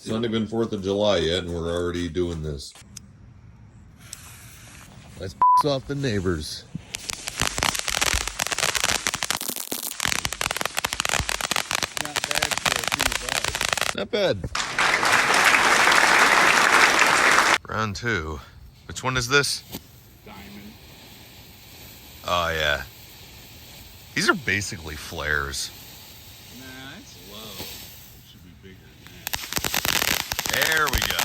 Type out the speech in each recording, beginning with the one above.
It's not even 4th of July yet, and we're already doing this. Let's off the neighbors. Not bad for a few bucks. Not bad. Round 2. Which one is this? Diamond. Oh, yeah. These are basically flares. Nah, it's low. It should be bigger than that. There we go.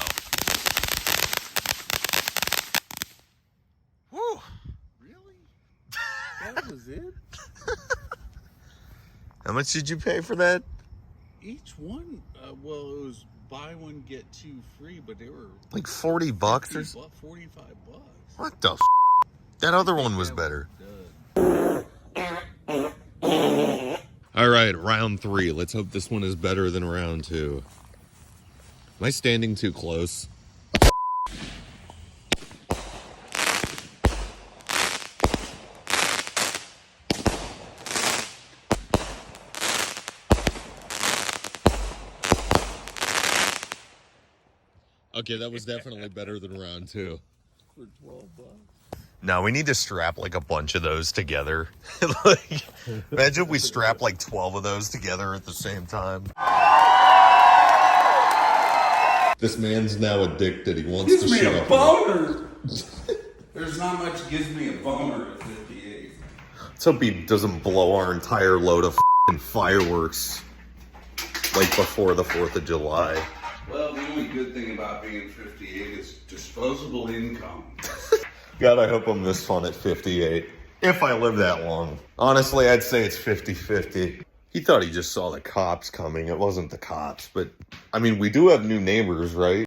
Woo! Really? That was it? How much did you pay for that? Each one, well, it was buy one, get two free, but they were Like 40 bucks or 45 bucks. what the f? That other one was better. All right, round 3. Let's hope this one is better than round 2. Am I standing too close? Okay, that was definitely better than round 2. For 12 bucks. No, we need to strap like a bunch of those together. Like, imagine if we strap like 12 of those together at the same time. This man's now addicted. He wants Gives to me shoot a up. boner. There's not much gives me a boner at 58. Let's hope he doesn't blow our entire load of f***ing fireworks like before the 4th of July. Well, the only good thing about being 58 is disposable income. God, I hope I'm this fun at 58. If I live that long. Honestly, I'd say it's 50-50. He thought he just saw the cops coming. It wasn't the cops, but I mean, we do have new neighbors, right?